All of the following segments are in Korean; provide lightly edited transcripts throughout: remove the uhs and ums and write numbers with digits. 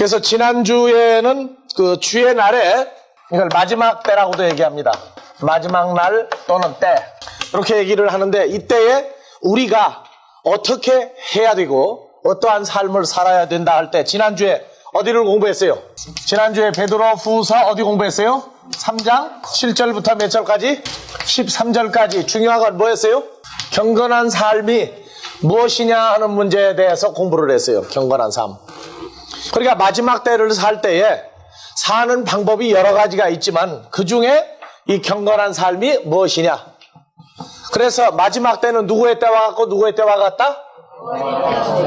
그래서 지난주에는 그 주의 날에 이걸 마지막 때라고도 얘기합니다. 마지막 날 또는 때. 이렇게 얘기를 하는데 이때에 우리가 어떻게 해야 되고 어떠한 삶을 살아야 된다 할 때 지난주에 어디를 공부했어요? 지난주에 베드로후서 어디 공부했어요? 3장 7절부터 몇 절까지? 13절까지. 중요한 건 뭐였어요? 경건한 삶이 무엇이냐 하는 문제에 대해서 공부를 했어요. 경건한 삶. 그러니까 마지막 때를 살 때에 사는 방법이 여러 가지가 있지만 그 중에 이 경건한 삶이 무엇이냐. 그래서 마지막 때는 누구의 때와 같고 누구의 때와 같다?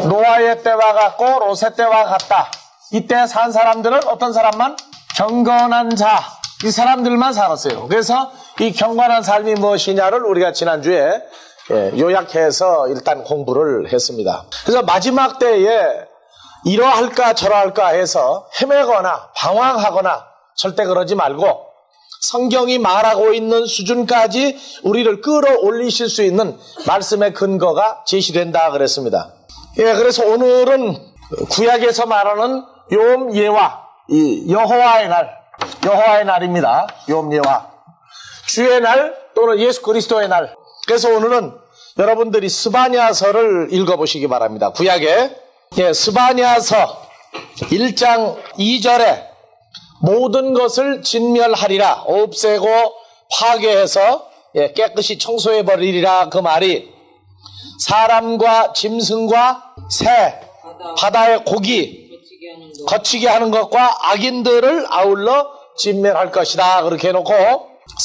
노아의 때와 같고 롯의 때와 같다. 이때 산 사람들은 어떤 사람만? 경건한 자. 이 사람들만 살았어요. 그래서 이 경건한 삶이 무엇이냐를 우리가 지난주에 요약해서 일단 공부를 했습니다. 그래서 마지막 때에 이러할까 저러할까 해서 헤매거나 방황하거나 절대 그러지 말고 성경이 말하고 있는 수준까지 우리를 끌어올리실 수 있는 말씀의 근거가 제시된다 그랬습니다. 그래서 오늘은 구약에서 말하는 욤 예화, 이 여호와의 날입니다. 욤 예화, 주의 날 또는 예수 그리스도의 날. 그래서 오늘은 여러분들이 스바냐서를 읽어보시기 바랍니다. 구약에 스바냐서 1장 2절에 모든 것을 진멸하리라, 없애고 파괴해서 깨끗이 청소해버리리라. 그 말이 사람과 짐승과 새, 바다의 고기, 거치게 하는 것과 악인들을 아울러 진멸할 것이다. 그렇게 해놓고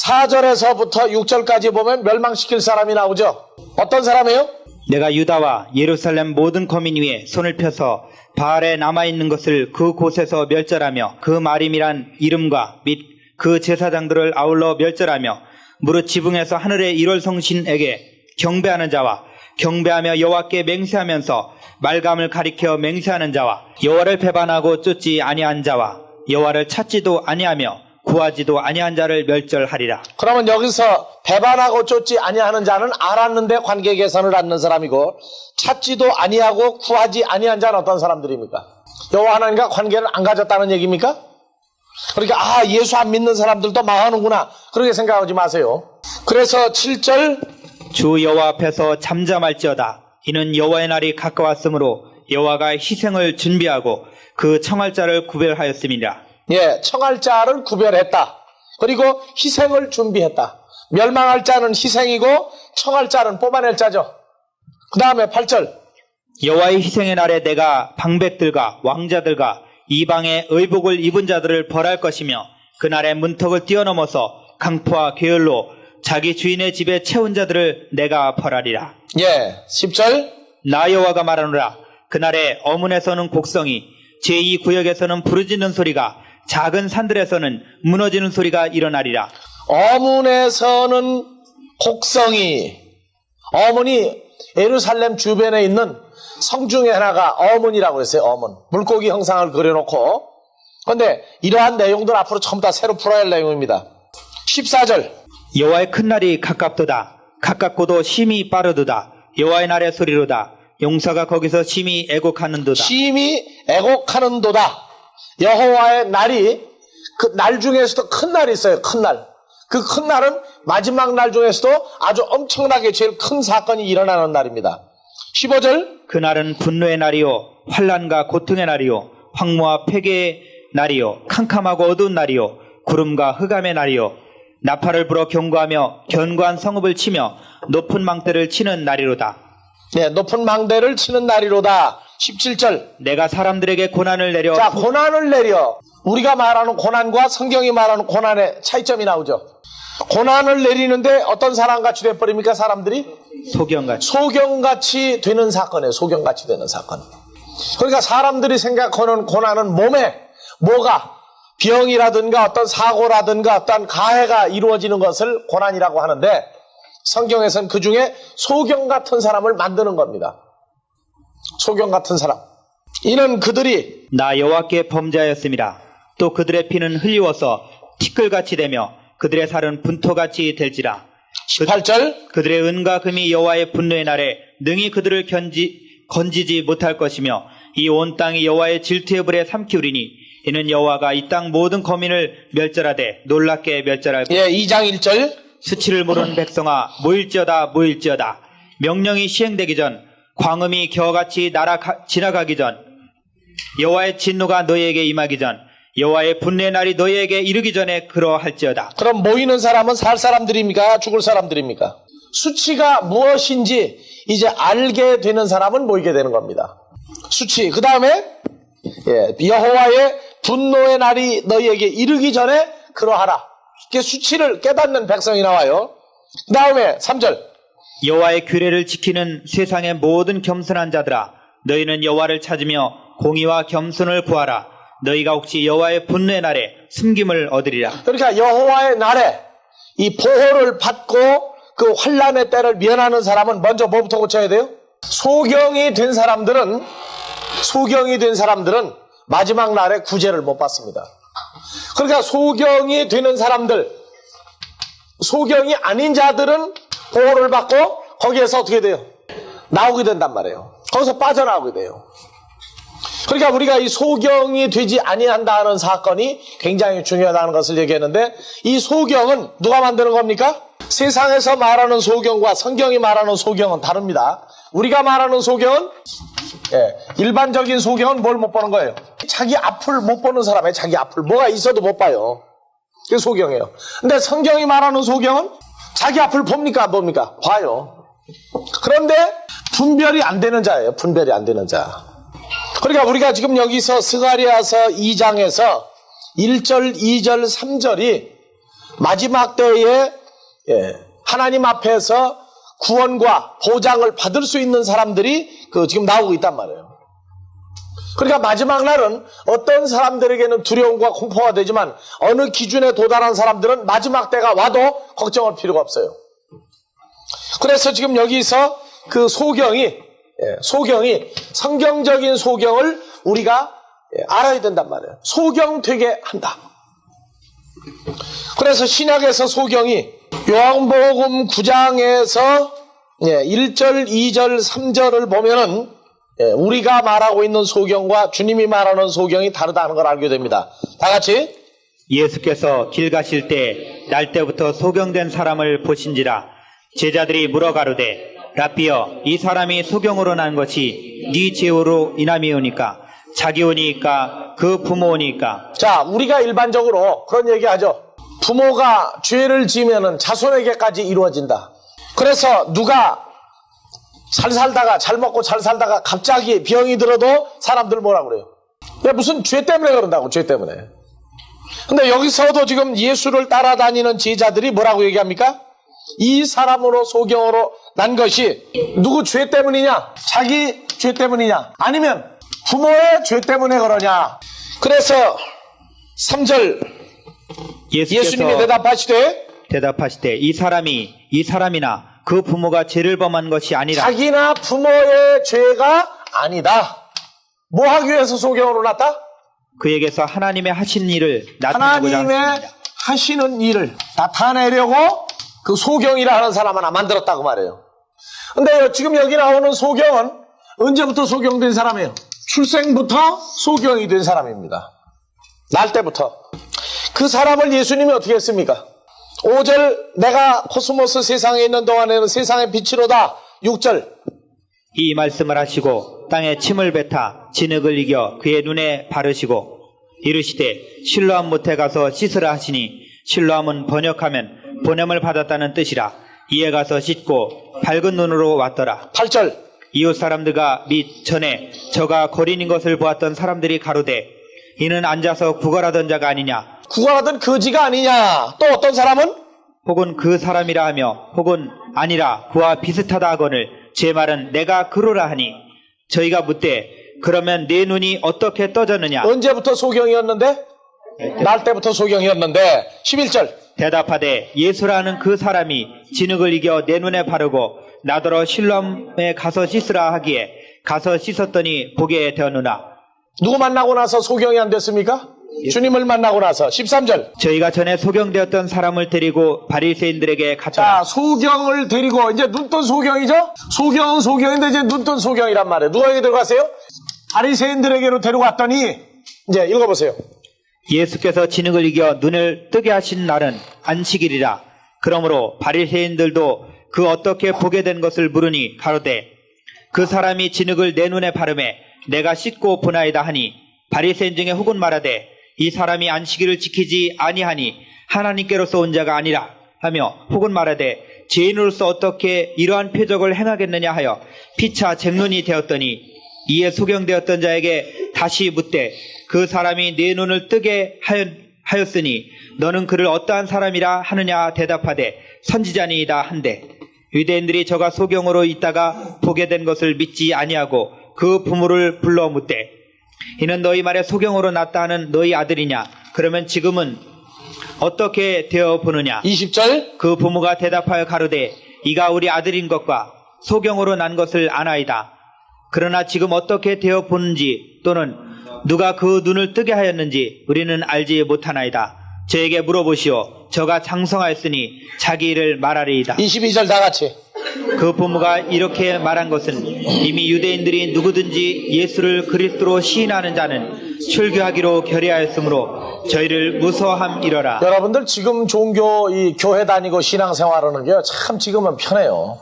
4절에서부터 6절까지 보면 멸망시킬 사람이 나오죠. 어떤 사람이에요? 내가 유다와 예루살렘 모든 거민 위에 손을 펴서 바알에 남아있는 것을 그 곳에서 멸절하며 그 마림이란 이름과 및 그 제사장들을 아울러 멸절하며 무릇 지붕에서 하늘의 일월성신에게 경배하는 자와 경배하며 여호와께 맹세하면서 말감을 가리켜 맹세하는 자와 여호와를 배반하고 쫓지 아니한 자와 여호와를 찾지도 아니하며 구하지도 아니한 자를 멸절하리라. 그러면 여기서 배반하고 쫓지 아니하는 자는 알았는데 관계 개선을 않는 사람이고 찾지도 아니하고 구하지 아니한 자는 어떤 사람들입니까? 여호와 하나님과 관계를 안 가졌다는 얘기입니까? 그러니까 예수 안 믿는 사람들도 망하는구나 그렇게 생각하지 마세요. 그래서 7절 주 여호와 앞에서 잠잠할지어다. 이는 여호와의 날이 가까웠으므로 여호와가 희생을 준비하고 그 청할 자를 구별하였음이라. 청할 자를 구별했다. 그리고 희생을 준비했다. 멸망할 자는 희생이고 청할 자는 뽑아낼 자죠. 그 다음에 8절 여호와의 희생의 날에 내가 방백들과 왕자들과 이방의 의복을 입은 자들을 벌할 것이며 그날의 문턱을 뛰어넘어서 강포와 계열로 자기 주인의 집에 채운 자들을 내가 벌하리라. 10절 나 여호와가 말하노라. 그날에 어문에서는 곡성이 제2구역에서는 부르짖는 소리가 작은 산들에서는 무너지는 소리가 일어나리라. 어문에서는 곡성이, 어문이 예루살렘 주변에 있는 성 중에 하나가 어문이라고 했어요. 어문. 물고기 형상을 그려놓고. 그런데 이러한 내용들 앞으로 전부 다 새로 풀어야 할 내용입니다. 14절 여호와의 큰 날이 가깝도다. 가깝고도 심히 빠르도다. 여호와의 날의 소리로다. 용사가 거기서 심히 애곡하는도다. 심히 애곡하는도다. 여호와의 날이 그 날 중에서도 큰 날이 있어요. 큰 날. 그 큰 날은 마지막 날 중에서도 아주 엄청나게 제일 큰 사건이 일어나는 날입니다. 15절 그날은 분노의 날이요 환난과 고통의 날이요 황무와 폐괴의 날이요 캄캄하고 어두운 날이요 구름과 흑암의 날이요 나팔을 불어 경고하며 견고한 성읍을 치며 높은 망대를 치는 날이로다. 높은 망대를 치는 날이로다. 17절 내가 사람들에게 고난을 내려. 자, 고난을 내려. 우리가 말하는 고난과 성경이 말하는 고난의 차이점이 나오죠. 고난을 내리는데 어떤 사람같이 돼버립니까? 사람들이? 소경같이 되는 사건이에요. 소경같이 되는 사건. 그러니까 사람들이 생각하는 고난은 몸에 뭐가 병이라든가 어떤 사고라든가 어떤 가해가 이루어지는 것을 고난이라고 하는데 성경에서는 그 중에 소경 같은 사람을 만드는 겁니다. 소경 같은 사람. 이는 그들이 나 여호와께 범죄하였습니다. 또 그들의 피는 흘리워서 티끌같이 되며 그들의 살은 분토같이 될지라. 18절 그들의 은과 금이 여호와의 분노의 날에 능히 그들을 건지지 못할 것이며 이 온 땅이 여호와의 질투의 불에 삼키우리니 이는 여호와가 이 땅 모든 거민을 멸절하되 놀랍게 멸절할 예, 2장 1절. 수치를 모르는 백성아 모일지어다 모일지어다. 명령이 시행되기 전 광음이 겨같이 지나가기 전 여호와의 진노가 너희에게 임하기 전 여호와의 분내 날이 너희에게 이르기 전에 그러할지어다. 그럼 모이는 사람은 살 사람들입니까? 죽을 사람들입니까? 수치가 무엇인지 이제 알게 되는 사람은 모이게 되는 겁니다. 수치. 그 다음에 여호와의 분노의 날이 너희에게 이르기 전에 그러하라. 이렇게 수치를 깨닫는 백성이 나와요. 그 다음에 3절. 여호와의 규례를 지키는 세상의 모든 겸손한 자들아 너희는 여호와를 찾으며 공의와 겸손을 구하라. 너희가 혹시 여호와의 분노의 날에 숨김을 얻으리라. 그러니까 여호와의 날에 이 보호를 받고 그 환난의 때를 면하는 사람은 먼저 뭐부터 고쳐야 돼요? 소경이 된 사람들은 마지막 날에 구제를 못 받습니다. 그러니까 소경이 되는 사람들, 소경이 아닌 자들은 보호를 받고 거기에서 어떻게 돼요? 나오게 된단 말이에요. 거기서 빠져나오게 돼요. 그러니까 우리가 이 소경이 되지 아니한다는 사건이 굉장히 중요하다는 것을 얘기했는데 이 소경은 누가 만드는 겁니까? 세상에서 말하는 소경과 성경이 말하는 소경은 다릅니다. 우리가 말하는 소경은 일반적인 소경은 뭘 못 보는 거예요? 자기 앞을 못 보는 사람이에요. 자기 앞을. 뭐가 있어도 못 봐요. 그게 소경이에요. 근데 성경이 말하는 소경은 자기 앞을 봅니까? 안 봅니까? 봐요. 그런데 분별이 안 되는 자예요. 분별이 안 되는 자. 그러니까 우리가 지금 여기서 스가랴서 2장에서 1절, 2절, 3절이 마지막 때에 하나님 앞에서 구원과 보장을 받을 수 있는 사람들이 지금 나오고 있단 말이에요. 그러니까 마지막 날은 어떤 사람들에게는 두려움과 공포가 되지만 어느 기준에 도달한 사람들은 마지막 때가 와도 걱정할 필요가 없어요. 그래서 지금 여기서 그 소경이 성경적인 소경을 우리가 알아야 된단 말이에요. 소경 되게 한다. 그래서 신약에서 소경이 요한복음 9장에서 1절, 2절, 3절을 보면은 우리가 말하고 있는 소경과 주님이 말하는 소경이 다르다는 걸 알게 됩니다. 다 같이 예수께서 길 가실 때 날 때부터 소경된 사람을 보신지라 제자들이 물어 가로되 라삐여 이 사람이 소경으로 난 것이 네 죄로 인함이오니까 자기오니까 그 부모오니까. 자, 우리가 일반적으로 그런 얘기하죠. 부모가 죄를 지으면 자손에게까지 이루어진다. 그래서 누가 잘 먹고 잘 살다가 갑자기 병이 들어도 사람들 뭐라 그래요? 무슨 죄 때문에 그런다고, 죄 때문에. 근데 여기서도 지금 예수를 따라다니는 제자들이 뭐라고 얘기합니까? 이 사람으로 소경으로 난 것이 누구 죄 때문이냐? 자기 죄 때문이냐? 아니면 부모의 죄 때문에 그러냐? 그래서 3절 예수님이 대답하시되 이 사람이나 그 부모가 죄를 범한 것이 아니라 자기나 부모의 죄가 아니다. 뭐 하기 위해서 소경으로 났다? 그에게서 하나님의 하신 일을 나타내고자 하나님의 하십니다. 하시는 일을 나타내려고 그 소경이라 하는 사람 하나 만들었다고 말해요. 근데 지금 여기 나오는 소경은 언제부터 소경된 사람이에요? 출생부터 소경이 된 사람입니다. 날 때부터. 그 사람을 예수님이 어떻게 했습니까? 5절 내가 코스모스 세상에 있는 동안에는 세상의 빛이로다. 6절 이 말씀을 하시고 땅에 침을 뱉아 진흙을 이겨 그의 눈에 바르시고 이르시되 실로암 못에 가서 씻으라 하시니 실로암은 번역하면 보냄을 받았다는 뜻이라. 이에 가서 씻고 밝은 눈으로 왔더라. 8절 이웃 사람들과 및 전에 저가 거린인 것을 보았던 사람들이 가로되 이는 앉아서 구걸하던 자가 아니냐. 구걸하던 거지가 아니냐. 또 어떤 사람은 혹은 그 사람이라 하며 혹은 아니라 그와 비슷하다 하거늘 제 말은 내가 그러라 하니 저희가 묻되 그러면 내 눈이 어떻게 떠졌느냐. 언제부터 소경이었는데? 날 때부터 소경이었는데. 11절 대답하되 예수라는 그 사람이 진흙을 이겨 내 눈에 바르고 나더러 실로암에 가서 씻으라 하기에 가서 씻었더니 보게 되었느나. 누구 만나고 나서 소경이 안 됐습니까? 주님을 만나고 나서. 13절 저희가 전에 소경되었던 사람을 데리고 바리새인들에게 갔더라. 자, 소경을 데리고 이제 눈뜬 소경이죠? 소경은 소경인데 이제 눈뜬 소경이란 말이에요. 누구에게 들어가세요? 바리새인들에게로 데려갔더니 이제 읽어보세요. 예수께서 진흙을 이겨 눈을 뜨게 하신 날은 안식일이라. 그러므로 바리새인들도 그 어떻게 보게 된 것을 물으니 가로되 그 사람이 진흙을 내 눈에 바르매 내가 씻고 보나이다 하니, 바리새인 중에 혹은 말하되 이 사람이 안식일을 지키지 아니하니 하나님께로서 온 자가 아니라 하며, 혹은 말하되 죄인으로서 어떻게 이러한 표적을 행하겠느냐 하여 피차 쟁론이 되었더니, 이에 소경되었던 자에게 다시 묻되 그 사람이 내 눈을 뜨게 하였으니 너는 그를 어떠한 사람이라 하느냐 대답하되 선지자니이다 한데, 유대인들이 저가 소경으로 있다가 보게 된 것을 믿지 아니하고 그 부모를 불러 묻되 이는 너희 말에 소경으로 났다 하는 너희 아들이냐? 그러면 지금은 어떻게 되어 보느냐? 20절. 그 부모가 대답하여 가로되 이가 우리 아들인 것과 소경으로 난 것을 아나이다. 그러나 지금 어떻게 되어 보는지 또는 누가 그 눈을 뜨게 하였는지 우리는 알지 못하나이다. 저에게 물어보시오. 저가 장성하였으니 자기 일을 말하리이다. 22절 다 같이. 그 부모가 이렇게 말한 것은 이미 유대인들이 누구든지 예수를 그리스도로 시인하는 자는 출교하기로 결의하였으므로 저희를 무서워함이러라. 여러분들 지금 이 교회 다니고 신앙생활하는 게 참 지금은 편해요.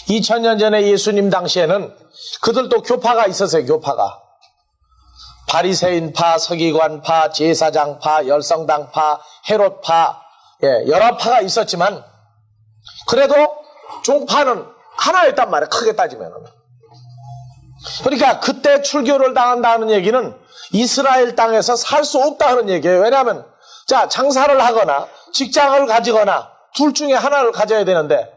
2000년 전에 예수님 당시에는 그들도 교파가 있었어요. 교파가. 바리새인파, 서기관파, 제사장파, 열성당파, 헤롯파, 여러 파가 있었지만 그래도 종파는 하나였단 말이에요. 크게 따지면. 그러니까 그때 출교를 당한다는 얘기는 이스라엘 땅에서 살 수 없다는 얘기예요. 왜냐하면 자, 장사를 하거나 직장을 가지거나 둘 중에 하나를 가져야 되는데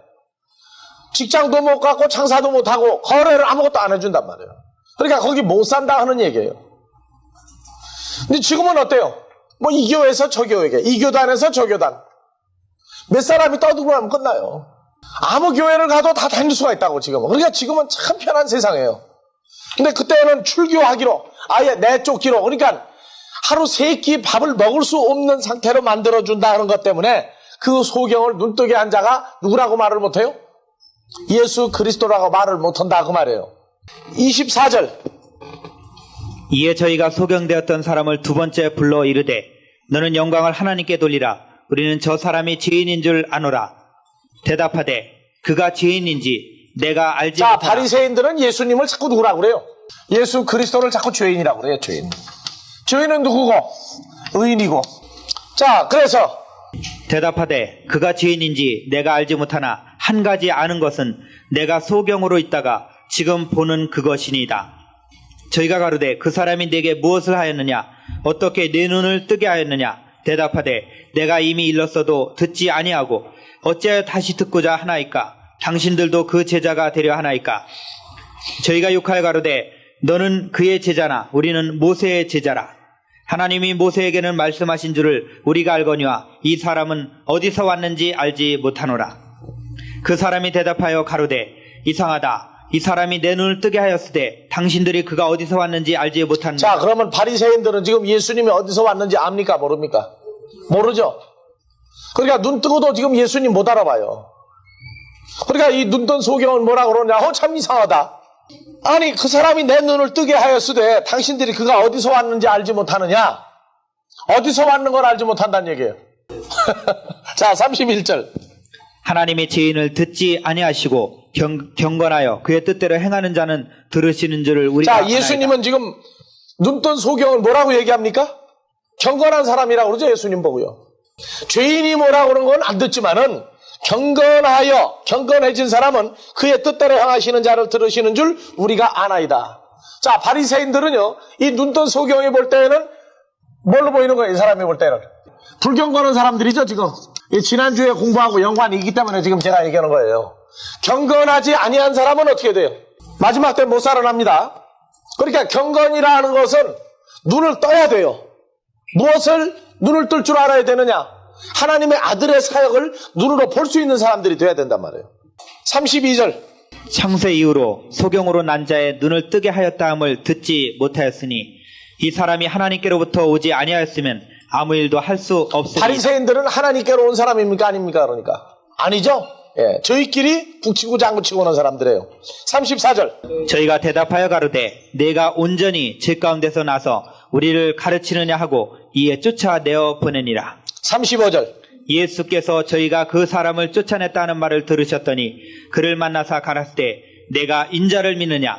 직장도 못 갖고 장사도 못 하고 거래를 아무것도 안 해준단 말이에요. 그러니까 거기 못 산다 하는 얘기예요. 근데 지금은 어때요? 뭐 이 교회에서 저 교회에, 이 교단에서 저 교단. 몇 사람이 떠들고 하면 끝나요. 아무 교회를 가도 다 다닐 수가 있다고 지금은. 그러니까 지금은 참 편한 세상이에요. 근데 그때는 출교하기로 아예 내쫓기로, 그러니까 하루 3끼 밥을 먹을 수 없는 상태로 만들어준다는 것 때문에 그 소경을 눈뜨게 한 자가 누구라고 말을 못해요? 예수 그리스도라고 말을 못한다 그 말이에요. 24절. 이에 저희가 소경되었던 사람을 두 번째 불러 이르되 너는 영광을 하나님께 돌리라. 우리는 저 사람이 죄인인 줄 아노라. 대답하되 그가 죄인인지 내가 알지 자, 못하나. 바리새인들은 예수님을 자꾸 누구라고 그래요? 예수 그리스도를 자꾸 죄인이라고 그래요. 죄인. 죄인은 누구고? 의인이고. 자, 그래서 대답하되 그가 죄인인지 내가 알지 못하나 한 가지 아는 것은 내가 소경으로 있다가 지금 보는 그것이니이다. 저희가 가로되 그 사람이 내게 무엇을 하였느냐? 어떻게 내 눈을 뜨게 하였느냐? 대답하되 내가 이미 일렀어도 듣지 아니하고 어찌하여 다시 듣고자 하나이까? 당신들도 그 제자가 되려 하나이까? 저희가 욕하여 가로되 너는 그의 제자나 우리는 모세의 제자라. 하나님이 모세에게는 말씀하신 줄을 우리가 알거니와 이 사람은 어디서 왔는지 알지 못하노라. 그 사람이 대답하여 가로되 이상하다. 이 사람이 내 눈을 뜨게 하였으되 당신들이 그가 어디서 왔는지 알지 못하는. 자, 그러면 바리새인들은 지금 예수님이 어디서 왔는지 압니까? 모릅니까? 모르죠. 그러니까 눈 뜨고도 지금 예수님 못 알아봐요. 그러니까 이 눈뜬 소경은 뭐라고 그러냐? 참 이상하다. 아니, 그 사람이 내 눈을 뜨게 하였으되 당신들이 그가 어디서 왔는지 알지 못하느냐? 어디서 왔는 걸 알지 못한다는 얘기예요. 자, 31절. 하나님의 죄인을 듣지 아니하시고 경건하여 그의 뜻대로 행하는 자는 들으시는 줄을 우리가 자, 아나이다. 예수님은 지금 눈뜬 소경을 뭐라고 얘기합니까? 경건한 사람이라고 그러죠. 예수님 보고요. 죄인이 뭐라고 그러는 건 안 듣지만은 경건해진 사람은 그의 뜻대로 행하시는 자를 들으시는 줄 우리가 아나이다. 자, 바리새인들은요, 이 눈뜬 소경이 볼 때에는 뭘로 보이는 거예요? 이 사람이 볼 때는 불경건한 사람들이죠. 지금 이 지난주에 공부하고 연관이 있기 때문에 지금 제가 얘기하는 거예요. 경건하지 아니한 사람은 어떻게 돼요? 마지막 때 못 살아납니다. 그러니까 경건이라는 것은 눈을 떠야 돼요. 무엇을 눈을 뜰 줄 알아야 되느냐? 하나님의 아들의 사역을 눈으로 볼 수 있는 사람들이 돼야 된단 말이에요. 32절. 창세 이후로 소경으로 난 자의 눈을 뜨게 하였다함을 듣지 못하였으니 이 사람이 하나님께로부터 오지 아니하였으면 아무 일도 할 수 없으니. 바리새인들은 하나님께로 온 사람입니까? 아닙니까? 그러니까 아니죠. 예, 저희끼리 북치고 장구치고 오는 사람들이에요. 34절. 저희가 대답하여 가로되 내가 온전히 제 가운데서 나서 우리를 가르치느냐 하고 이에 쫓아내어 보내니라. 35절. 예수께서 저희가 그 사람을 쫓아냈다는 말을 들으셨더니 그를 만나사 가라사대 내가 인자를 믿느냐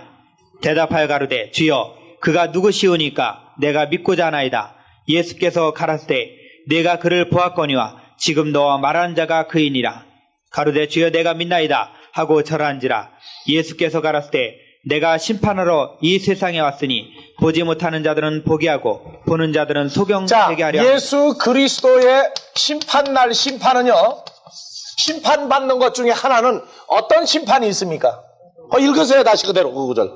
대답하여 가로되 주여 그가 누구시오니까 내가 믿고자 하나이다. 예수께서 가라사대 내가 그를 보았거니와 지금 너와 말하는 자가 그이니라. 가로되 주여 내가 믿나이다 하고 절하는지라. 예수께서 가라사대 내가 심판하러 이 세상에 왔으니 보지 못하는 자들은 보게 하고 보는 자들은 소경되게 하려 합니다. 예수 그리스도의 심판날 심판은요, 심판받는 것 중에 하나는 어떤 심판이 있습니까? 읽으세요. 다시 그대로 그 구절.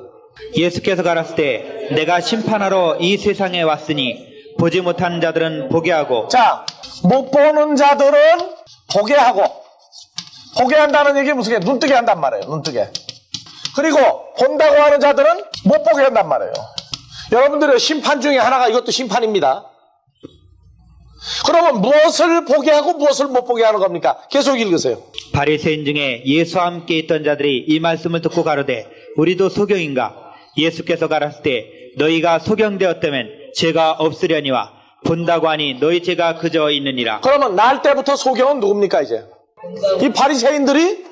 예수께서 가라사대 내가 심판하러 이 세상에 왔으니 보지 못하는 자들은 보게 하고 자, 못 보는 자들은 보게 하고, 보게 한다는 얘기 무슨 게 눈뜨게 한단 말이에요. 눈뜨게. 그리고 본다고 하는 자들은 못 보게 한단 말이에요. 여러분들의 심판 중에 하나가 이것도 심판입니다. 그러면 무엇을 보게 하고 무엇을 못 보게 하는 겁니까? 계속 읽으세요. 바리새인 중에 예수와 함께 있던 자들이 이 말씀을 듣고 가로되 우리도 소경인가? 예수께서 가라사대 너희가 소경되었다면 죄가 없으려니와 본다고 하니 너희 죄가 그저 있느니라. 그러면 날 때부터 소경은 누굽니까 이제? 이 바리새인들이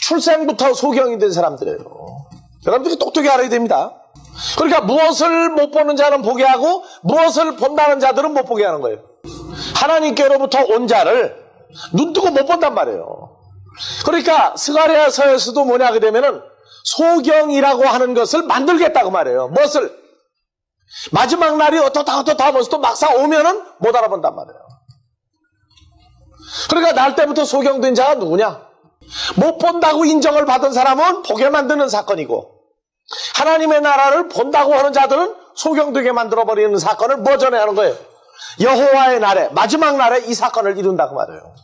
출생부터 소경이 된 사람들이에요. 여러분들이 똑똑히 알아야 됩니다. 그러니까 무엇을 못 보는 자는 보게 하고 무엇을 본다는 자들은 못 보게 하는 거예요. 하나님께로부터 온 자를 눈뜨고 못 본단 말이에요. 그러니까 스가랴서에서도 뭐냐 하게 되면은 소경이라고 하는 것을 만들겠다고 말이에요. 무엇을? 마지막 날이 어떻다 하면서 또 막상 오면은 못 알아본단 말이에요. 그러니까 날 때부터 소경된 자가 누구냐? 못 본다고 인정을 받은 사람은 보게 만드는 사건이고, 하나님의 나라를 본다고 하는 자들은 소경되게 만들어버리는 사건을 뭐 전에 하는 거예요? 여호와의 날에, 마지막 날에 이 사건을 이룬다고 말해요.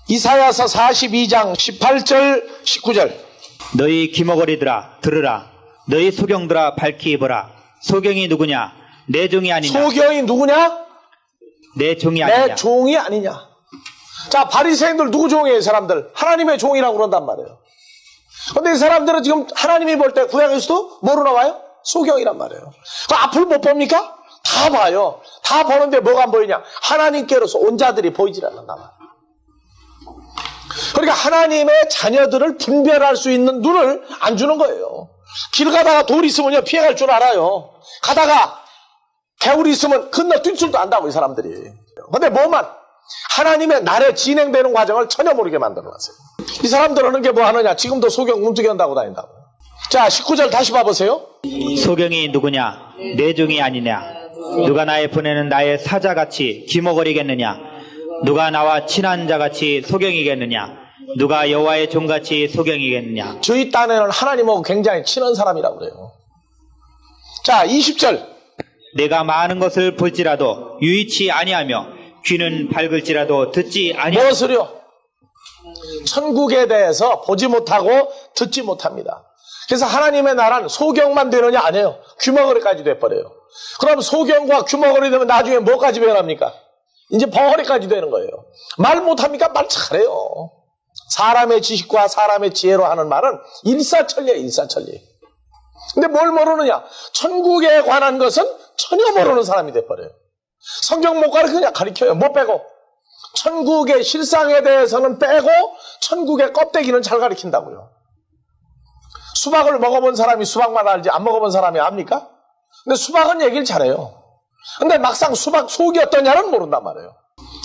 이사야서 42장 18절 19절. 너희 기머거리들아 들으라. 너희 소경들아 밝히 보라. 소경이 누구냐? 내 종이 아니냐? 소경이 누구냐? 내 종이 아니냐? 내 종이 아니냐? 자, 바리새인들 누구 종이에요? 이 사람들 하나님의 종이라고 그런단 말이에요. 근데 이 사람들은 지금 하나님이 볼 때 구약에서도 뭐로 나와요? 소경이란 말이에요. 그 앞을 못 봅니까? 다 봐요. 다 보는데 뭐가 안 보이냐? 하나님께로서 온 자들이 보이질 않는단 말이에요. 그러니까 하나님의 자녀들을 분별할 수 있는 눈을 안 주는 거예요. 길 가다가 돌 있으면요 피해갈 줄 알아요. 가다가 개울이 있으면 건너뛸 줄도 안다고 이 사람들이. 근데 뭐만 하나님의 날에 진행되는 과정을 전혀 모르게 만들어놨어요. 이 사람들은 하는 게 뭐 하느냐? 지금도 소경 눈뜨게 한다고 다닌다고. 자, 19절 다시 봐보세요. 소경이 누구냐? 내 종이 아니냐? 누가 나의 보내는 나의 사자같이 기머거리겠느냐? 누가 나와 친한 자같이 소경이겠느냐? 누가 여호와의 종같이 소경이겠느냐? 저희 딴에는 하나님하고 굉장히 친한 사람이라고 그래요. 자, 20절. 내가 많은 것을 볼지라도 유의치 아니하며 귀는 밝을지라도 듣지 아니하며 무엇을요? 천국에 대해서 보지 못하고 듣지 못합니다. 그래서 하나님의 나라는 소경만 되느냐? 아니에요. 귀머거리까지 돼버려요. 그럼 소경과 귀머거리 되면 나중에 뭐까지 변합니까? 이제 벙어리까지 되는 거예요. 말 못합니까? 말 잘해요. 사람의 지식과 사람의 지혜로 하는 말은 일사천리예요. 일사천리. 근데 뭘 모르느냐? 천국에 관한 것은 전혀 모르는 사람이 돼버려요. 성경 못 가르치냐? 가르쳐요. 못 빼고. 천국의 실상에 대해서는 빼고 천국의 껍데기는 잘 가르친다고요. 수박을 먹어본 사람이 수박만 알지 안 먹어본 사람이 압니까? 근데 수박은 얘기를 잘해요. 근데 막상 수박 속이 어떠냐는 모른단 말이에요.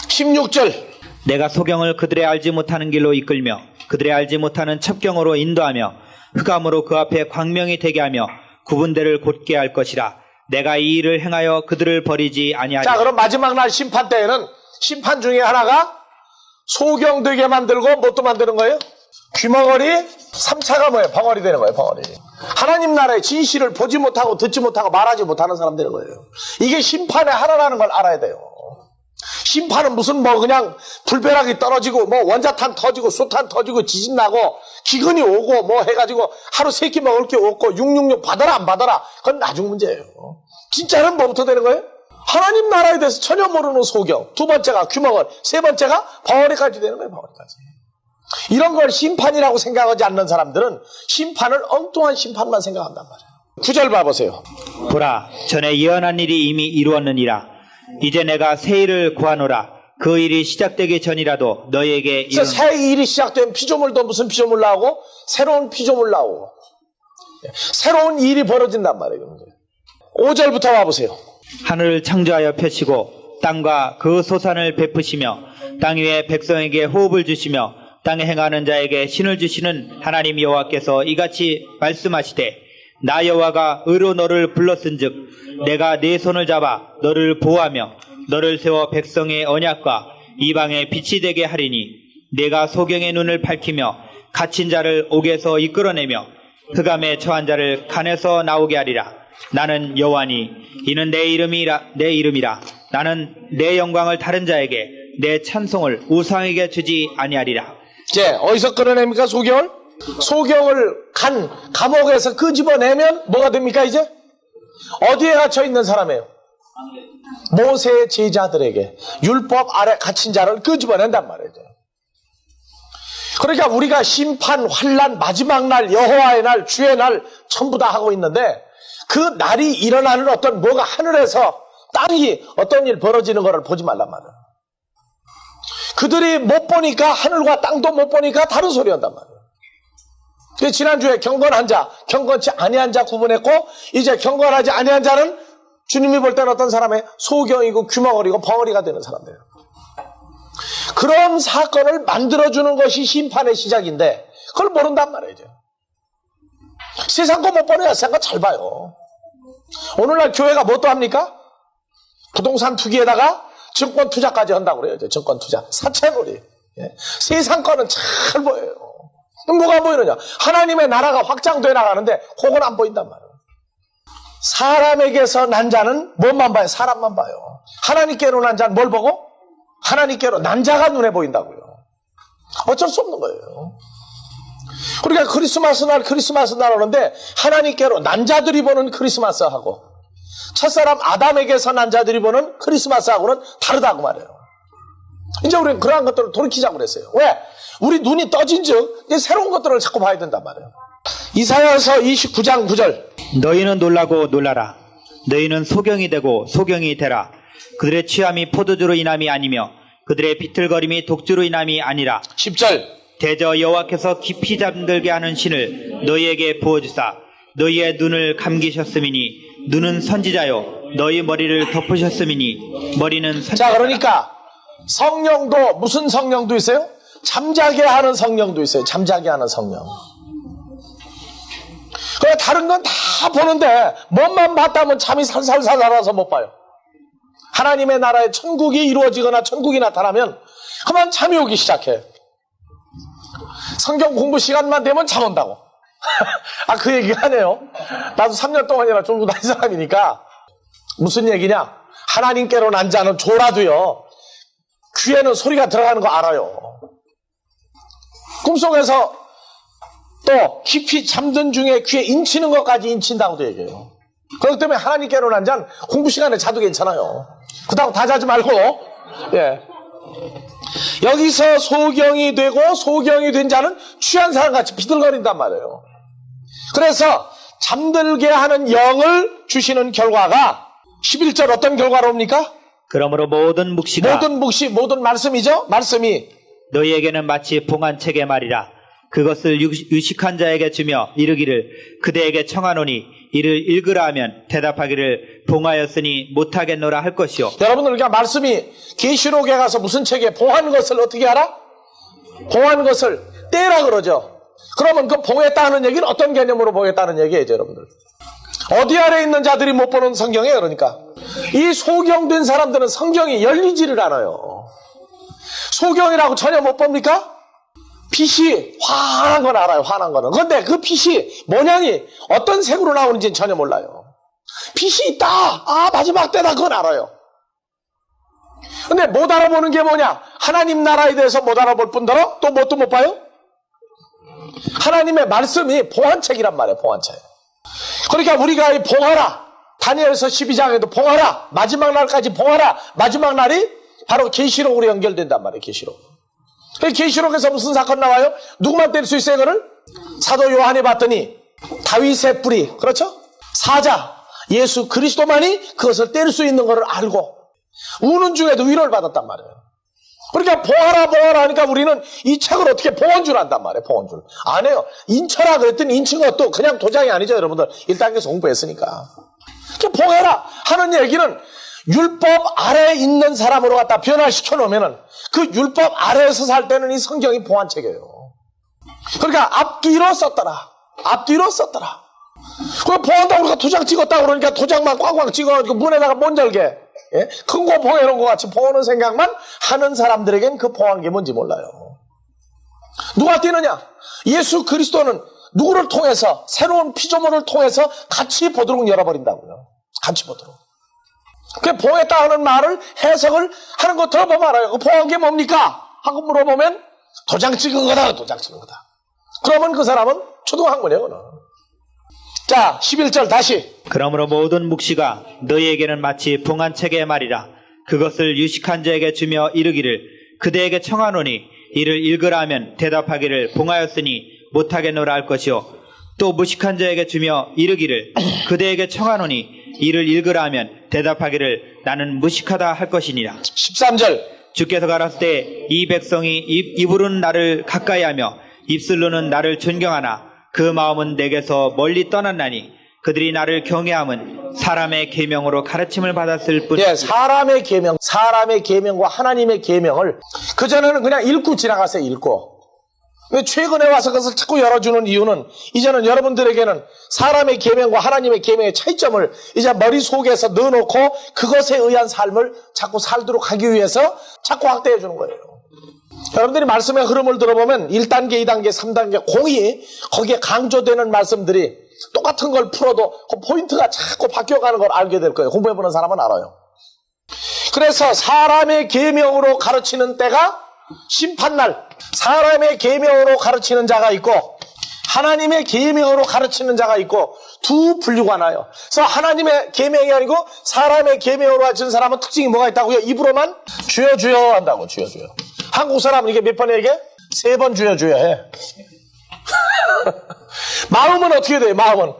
16절. 내가 소경을 그들의 알지 못하는 길로 이끌며 그들의 알지 못하는 첩경으로 인도하며 흑암으로 그 앞에 광명이 되게 하며 구분대를 곧게 할 것이라. 내가 이 일을 행하여 그들을 버리지 아니하리. 자, 그럼 마지막 날 심판 때에는 심판 중에 하나가 소경되게 만들고 뭣도 만드는 거예요? 귀머거리 3차가 뭐예요? 벙어리 되는 거예요. 벙어리. 하나님 나라의 진실을 보지 못하고 듣지 못하고 말하지 못하는 사람 되는 거예요. 이게 심판의 하나라는 걸 알아야 돼요. 심판은 무슨 뭐 그냥 불벼락이 떨어지고 뭐 원자탄 터지고 수탄 터지고 지진 나고 기근이 오고 뭐 해가지고 하루 3끼 먹을 게 없고 666 받아라 안 받아라 그건 나중 문제예요. 진짜는 뭐부터 되는 거예요? 하나님 나라에 대해서 전혀 모르는 소경. 두 번째가 귀머거리. 세 번째가 벙어리까지 되는 거예요. 벙어리까지. 이런 걸 심판이라고 생각하지 않는 사람들은 심판을 엉뚱한 심판만 생각한단 말이에요. 9절 봐보세요. 보라, 전에 예언한 일이 이미 이루었느니라. 이제 내가 새 일을 구하노라. 그 일이 시작되기 전이라도 너희에게 그래서 새 일이 시작되면 피조물도 무슨 피조물 나오고 새로운 피조물 나오고 새로운 일이 벌어진단 말이에요. 5절부터 와보세요. 하늘을 창조하여 펴시고 땅과 그 소산을 베푸시며 땅 위에 백성에게 호흡을 주시며 땅에 행하는 자에게 신을 주시는 하나님 여호와께서 이같이 말씀하시되 나 여호와가 의로 너를 불렀은즉 내가 네 손을 잡아 너를 보호하며 너를 세워 백성의 언약과 이방의 빛이 되게 하리니 내가 소경의 눈을 밝히며 갇힌 자를 옥에서 이끌어내며 흑암에 처한 자를 칸에서 나오게 하리라. 나는 여호와니 이는 내 이름이라. 나는 내 영광을 다른 자에게 내 찬송을 우상에게 주지 아니하리라. 이제 어디서 끌어냅니까? 소경을? 소경을 감옥에서 끄집어내면 뭐가 됩니까? 이제 어디에 갇혀 있는 사람이에요? 모세의 제자들에게 율법 아래 갇힌 자를 끄집어낸단 말이에요. 그러니까 우리가 심판, 환난, 마지막 날, 여호와의 날, 주의 날 전부 다 하고 있는데 그 날이 일어나는 어떤 뭐가 하늘에서 땅이 어떤 일 벌어지는 것을 보지 말란 말이에요. 그들이 못 보니까 하늘과 땅도 못 보니까 다른 소리 한단 말이에요. 지난주에 경건한 자, 경건치 아니한 자 구분했고 이제 경건하지 아니한 자는 주님이 볼 때는 어떤 사람의 소경이고 귀머거리고 벙어리가 되는 사람들이에요. 그런 사건을 만들어주는 것이 심판의 시작인데 그걸 모른단 말이에요. 세상 거 못 보내야 세상 거 잘 봐요. 오늘날 교회가 뭐 또 합니까? 부동산 투기에다가 증권 투자까지 한다고 그래요. 증권 투자. 사채놀이. 예. 세상 거는 잘 보여요. 뭐가 보이느냐? 하나님의 나라가 확장돼 나가는데 그건 안 보인단 말이에요. 사람에게서 난 자는 뭐만 봐요? 사람만 봐요. 하나님께로 난 자는 뭘 보고? 하나님께로 난 자가 눈에 보인다고요. 어쩔 수 없는 거예요. 우리가 크리스마스 날 오는데 하나님께로 난 자들이 보는 크리스마스하고 첫사람 아담에게서 난 자들이 보는 크리스마스하고는 다르다고 말해요. 이제 우리는 그러한 것들을 돌이키자고 그랬어요. 왜? 우리 눈이 떠진즉 이제 새로운 것들을 자꾸 봐야 된단 말이에요. 이사야서 29장 9절. 너희는 놀라고 놀라라. 너희는 소경이 되고 소경이 되라. 그들의 취함이 포도주로 인함이 아니며 그들의 비틀거림이 독주로 인함이 아니라. 10절. 대저 여호와께서 깊이 잠들게 하는 신을 너희에게 부어주사 너희의 눈을 감기셨음이니 눈은 선지자요 너희 머리를 덮으셨음이니 머리는 선지자. 자, 그러니까 성령도 무슨 성령도 있어요? 잠자게 하는 성령도 있어요. 잠자게 하는 성령. 그래 다른 건 다 보는데 뭔만 봤다면 잠이 살살살 살아서 못 봐요. 하나님의 나라의 천국이 이루어지거나 천국이 나타나면 그만 잠이 오기 시작해. 성경 공부 시간만 되면 잠 온다고. 그 얘기 하네요. 나도 3년 동안이나 종교 다닌 사람이니까. 무슨 얘기냐? 하나님께로 난 자는 졸아도요 귀에는 소리가 들어가는 거 알아요. 꿈속에서 또 깊이 잠든 중에 귀에 인치는 것까지 인친다고도 얘기해요. 그렇기 때문에 하나님께로 난 자는 공부 시간에 자도 괜찮아요. 그렇다고 다 자지 말고. 예. 여기서 소경이 되고 소경이 된 자는 취한 사람같이 비틀거린단 말이에요. 그래서 잠들게 하는 영을 주시는 결과가 11절 어떤 결과로 옵니까? 그러므로 모든 묵시가 모든 말씀이죠. 말씀이 너희에게는 마치 봉한 책의 말이라. 그것을 유식한 자에게 주며 이르기를 그대에게 청하노니 이를 읽으라 하면 대답하기를 봉하였으니 못하겠노라 할 것이요. 여러분들 그러니까 말씀이 계시록에 가서 무슨 책에 봉한 것을 어떻게 알아? 봉한 것을 떼라 그러죠. 그러면 그 봉했다는 얘기는 어떤 개념으로 봉했다는 얘기예요, 여러분들? 어디 아래 있는 자들이 못 보는 성경이에요. 그러니까 이 소경된 사람들은 성경이 열리지를 않아요. 소경이라고 전혀 못 봅니까? 빛이 환한 건 알아요. 환한 거는. 그런데 그 빛이 모양이 어떤 색으로 나오는지는 전혀 몰라요. 빛이 있다. 마지막 때다. 그건 알아요. 근데 못 알아보는 게 뭐냐? 하나님 나라에 대해서 못 알아볼 뿐더러 또 뭣도 못 봐요? 하나님의 말씀이 봉한책이란 말이에요. 봉한책. 그러니까 우리가 이 봉하라. 다니엘서 12장에도 봉하라. 마지막 날까지 봉하라. 마지막 날이 바로 계시록으로 연결된단 말이에요. 계시록. 계시록에서 무슨 사건 나와요? 누구만 뗄 수 있어요, 그를? 사도 요한이 봤더니 다윗의 뿌리, 그렇죠? 사자, 예수 그리스도만이 그것을 뗄 수 있는 것을 알고 우는 중에도 위로를 받았단 말이에요. 그러니까 보아라 하니까 우리는 이 책을 어떻게 보온 줄 안단 말이에요. 보온 줄. 안 해요. 인쳐라 그랬더니 인친 것도 그냥 도장이 아니죠, 여러분들. 1단계에서 공부했으니까. 보해라 하는 얘기는 율법 아래에 있는 사람으로 갖다 변화시켜 놓으면은 그 율법 아래에서 살 때는 이 성경이 보완책이에요. 그러니까 앞뒤로 썼더라. 그 보한다고 우리가 도장 찍었다 그러니까 도장만 꽝꽝 찍어가지고 문에다가 못 열게. 예? 큰 거 보해놓은 것 같이 보는 생각만 하는 사람들에겐 그 보한 게 뭔지 몰라요. 누가 뛰느냐? 예수 그리스도는 누구를 통해서 새로운 피조물을 통해서 같이 보도록 열어버린다고요. 같이 보도록. 그 보했다 하는 말을 해석을 하는 거 들어보면 알아요. 그 보한 게 뭡니까? 하고 물어보면 도장 찍은 거다. 그러면 그 사람은 초등학문이에요. 그는. 자, 11절 다시. 그러므로 모든 묵시가 너희에게는 마치 봉한 책의 말이라. 그것을 유식한 자에게 주며 이르기를 그대에게 청하노니 이를 읽으라 하면 대답하기를 봉하였으니 못하겠노라 할 것이요. 또 무식한 자에게 주며 이르기를 그대에게 청하노니 이를 읽으라 하면 대답하기를 나는 무식하다 할 것이니라. 13절. 주께서 가라사대 때 이 백성이 입으로는 나를 가까이하며 입술로는 나를 존경하나 그 마음은 내게서 멀리 떠났나니 그들이 나를 경외함은 사람의 계명으로 가르침을 받았을 뿐. 예, 사람의 계명과 하나님의 계명을 그전에는 그냥 읽고 지나갔어요. 읽고. 최근에 와서 그것을 자꾸 열어주는 이유는 이제는 여러분들에게는 사람의 계명과 하나님의 계명의 차이점을 이제 머릿속에서 넣어놓고 그것에 의한 삶을 자꾸 살도록 하기 위해서 자꾸 확대해 주는 거예요. 여러분들이 말씀의 흐름을 들어보면 1단계, 2단계, 3단계 공이 거기에 강조되는 말씀들이 똑같은 걸 풀어도 그 포인트가 자꾸 바뀌어가는 걸 알게 될 거예요. 공부해보는 사람은 알아요. 그래서 사람의 계명으로 가르치는 때가 심판날, 사람의 계명으로 가르치는 자가 있고 하나님의 계명으로 가르치는 자가 있고 두 분류가 나요. 그래서 하나님의 계명이 아니고 사람의 계명으로 가르치는 사람은 특징이 뭐가 있다고요? 입으로만 주여 주여 한다고. 주여 주여. 한국 사람은 이게 몇 번 얘기해? 3번 주여 주여 해. 마음은 어떻게 돼요? 마음은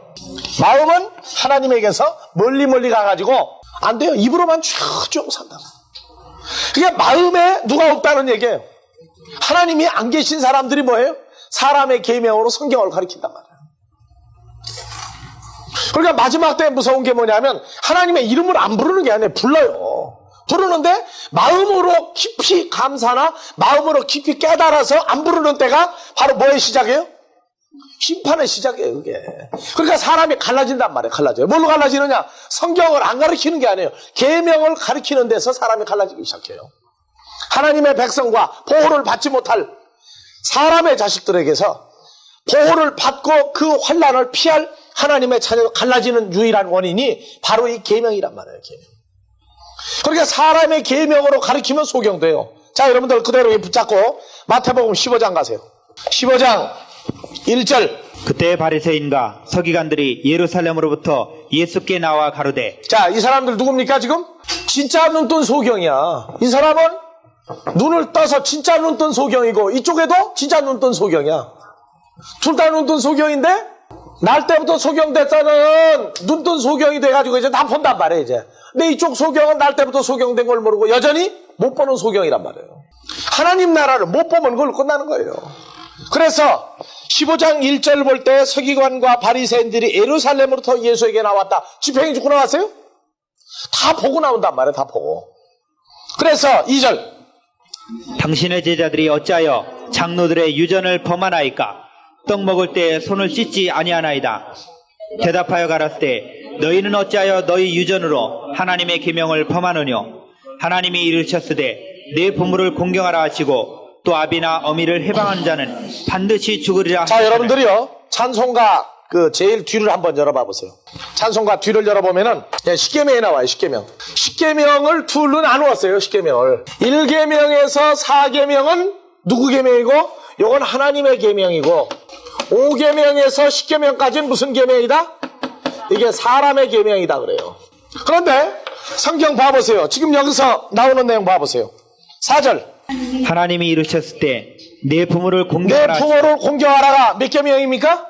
하나님에게서 멀리 가가지고 안 돼요. 입으로만 쭉 산다고. 그게 마음에 누가 없다는 얘기예요. 하나님이 안 계신 사람들이 뭐예요? 사람의 계명으로 성경을 가르친단 말이에요. 그러니까 마지막 때 무서운 게 뭐냐면 하나님의 이름을 안 부르는 게 아니에요. 불러요. 부르는데 마음으로 깊이 감사나 마음으로 깊이 깨달아서 안 부르는 때가 바로 뭐의 시작이에요? 심판의 시작이에요. 그게. 그러니까 사람이 갈라진단 말이에요. 갈라져요. 뭘로 갈라지느냐? 성경을 안 가르치는 게 아니에요. 계명을 가르치는 데서 사람이 갈라지기 시작해요. 하나님의 백성과 보호를 받지 못할 사람의 자식들에게서 보호를 받고 그 환난을 피할 하나님의 자녀가 갈라지는 유일한 원인이 바로 이 계명이란 말이에요. 계명. 그러니까 사람의 계명으로 가르치면 소경돼요. 자, 여러분들 그대로 붙잡고 마태복음 15장 가세요. 15장 1절. 그때 바리새인과 서기관들이 예루살렘으로부터 예수께 나와 가로되. 자, 이 사람들 누굽니까 지금? 진짜 눈뜬 소경이야. 이 사람은 눈을 떠서 진짜 눈뜬 소경이고 이쪽에도 진짜 눈뜬 소경이야. 둘 다 눈뜬 소경인데 날 때부터 소경됐다는 눈뜬 소경이 돼가지고 이제 다 본단 말이에요. 이제. 근데 이쪽 소경은 날 때부터 소경된 걸 모르고 여전히 못 보는 소경이란 말이에요. 하나님 나라를 못 보면 그걸 끝나는 거예요. 그래서 15장 1절 볼 때 서기관과 바리새인들이 예루살렘으로부터 예수에게 나왔다. 집행이 죽고 나왔어요? 다 보고 나온단 말이에요. 다 보고. 그래서 2절. 당신의 제자들이 어찌하여 장로들의 유전을 범하나이까? 떡 먹을 때 손을 씻지 아니하나이다. 대답하여 가라사대 너희는 어찌하여 너희 유전으로 하나님의 계명을 범하느뇨? 하나님이 이르셨으되 내 부모를 공경하라 하시고 또 아비나 어미를 해방한 자는 반드시 죽으리라. 자, 여러분들이요 찬송가 그 제일 뒤를 한번 열어봐 보세요. 찬송가 뒤를 열어보면은 십계명이 나와요. 십계명을 둘로 나누었어요. 십계명을 1계명에서 4계명은 누구 계명이고 이건 하나님의 계명이고 5계명에서 10계명까지는 무슨 계명이다? 이게 사람의 계명이다 그래요. 그런데 성경 봐보세요. 지금 여기서 나오는 내용 봐보세요. 4절. 하나님이 이르셨을 때 내 부모를 내 공경하라. 부모를 공경하라가 몇 계명입니까?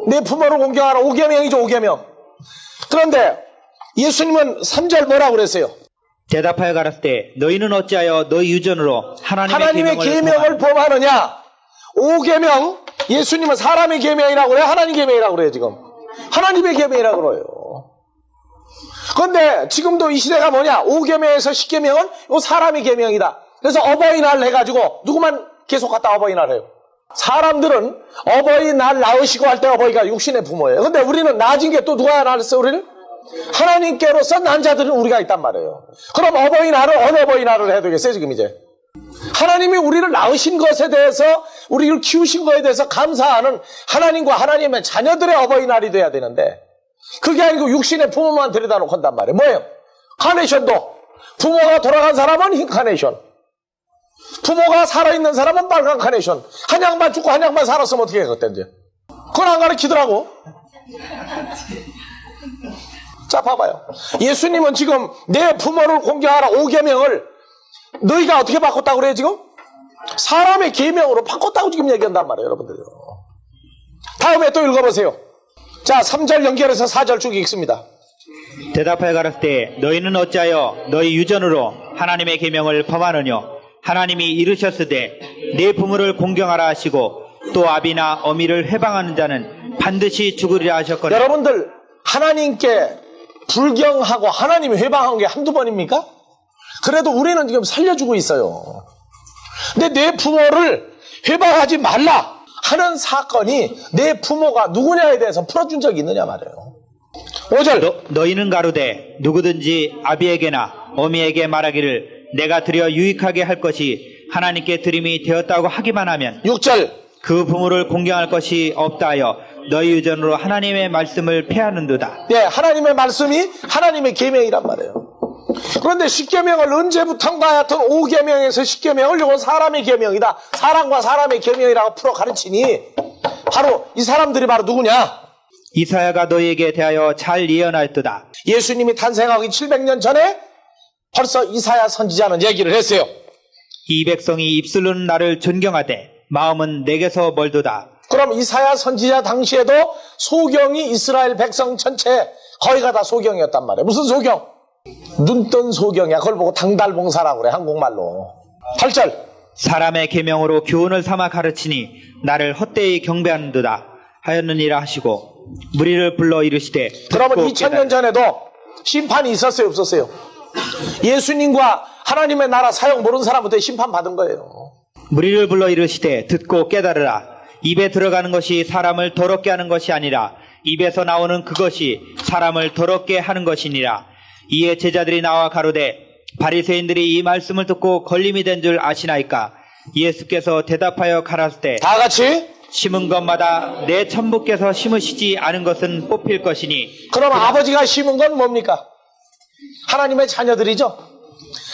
내 부모를 공경하라 5계명이죠 5계명. 그런데 예수님은 3절 뭐라고 그랬어요? 대답하여 가라사대 너희는 어찌하여 너희 유전으로 하나님의 계명을 범하느냐? 5계명 예수님은 사람의 계명이라고 그래요? 하나님 계명이라고 그래요 지금? 하나님의 계명이라고 그래요. 그런데 지금도 이 시대가 뭐냐? 5계명에서 10계명은 이 사람의 계명이다. 그래서 어버이날 해가지고 누구만 계속 갖다 어버이날 해요? 사람들은 어버이날 낳으시고 할 때 어버이가 육신의 부모예요. 근데 우리는 낳아진 게 또 누가 낳았어요 우리를? 하나님께로서 난 자들은 우리가 있단 말이에요. 그럼 어버이날을 어느 어버이날을 해야 되겠어요 지금 이제? 하나님이 우리를 낳으신 것에 대해서 우리를 키우신 것에 대해서 감사하는 하나님과 하나님의 자녀들의 어버이날이 돼야 되는데 그게 아니고 육신의 부모만 들여다 놓고 한단 말이에요. 뭐예요? 카네이션도 부모가 돌아간 사람은 흰 카네이션, 부모가 살아있는 사람은 빨간 카네이션. 한 양반 죽고 한 양반 살았으면 어떻게 해 그때 이제? 그건 안 가르치더라고. 자 봐봐요. 예수님은 지금 내 부모를 공경하라 5계명을 너희가 어떻게 바꿨다고 그래요 지금? 사람의 계명으로 바꿨다고 지금 얘기한단 말이에요 여러분들요. 다음에 또 읽어보세요. 자 3절 연결해서 4절 쭉 읽습니다. 대답하여 가라사대 너희는 어찌하여 너희 유전으로 하나님의 계명을 범하느냐? 하나님이 이르셨으되 내 부모를 공경하라 하시고 또 아비나 어미를 해방하는 자는 반드시 죽으리라 하셨거늘. 여러분들 하나님께 불경하고 하나님이 회방한 게 한두 번입니까? 그래도 우리는 지금 살려주고 있어요. 근데 내 부모를 회방하지 말라 하는 사건이 내 부모가 누구냐에 대해서 풀어준 적이 있느냐 말이에요. 5절 너희는 가로되 누구든지 아비에게나 어미에게 말하기를 내가 드려 유익하게 할 것이 하나님께 드림이 되었다고 하기만 하면 6절 그 부모를 공경할 것이 없다 하여 너희 유전으로 하나님의 말씀을 폐하는도다. 예, 하나님의 말씀이 하나님의 계명이란 말이에요. 그런데 10계명을 언제부턴가 하여튼 5계명에서 10계명을 이건 사람의 계명이다. 사람과 사람의 계명이라고 풀어 가르치니 바로 이 사람들이 바로 누구냐? 이사야가 너희에게 대하여 잘 예언하였도다. 예수님이 탄생하기 700년 전에 벌써 이사야 선지자는 얘기를 했어요. 이 백성이 입술로는 나를 존경하되 마음은 내게서 멀도다. 그럼 이사야 선지자 당시에도 소경이 이스라엘 백성 전체 거의가 다 소경이었단 말이에요. 무슨 소경? 눈뜬 소경이야. 그걸 보고 당달봉사라고 그래 한국말로. 8절 사람의 계명으로 교훈을 삼아 가르치니 나를 헛되이 경배하는도다 하였느니라 하시고 무리를 불러 이르시되 그러면 듣고 2000년 전에도 심판이 있었어요 없었어요? 예수님과 하나님의 나라 사역 모르는 사람한테 심판받은 거예요. 무리를 불러 이르시되 듣고 깨달으라. 입에 들어가는 것이 사람을 더럽게 하는 것이 아니라 입에서 나오는 그것이 사람을 더럽게 하는 것이니라. 이에 제자들이 나와 가로되 바리새인들이 이 말씀을 듣고 걸림이 된 줄 아시나이까? 예수께서 대답하여 가라사대 다 같이 심은 것마다 내 천부께서 심으시지 않은 것은 뽑힐 것이니. 그럼 아버지가 심은 건 뭡니까? 하나님의 자녀들이죠.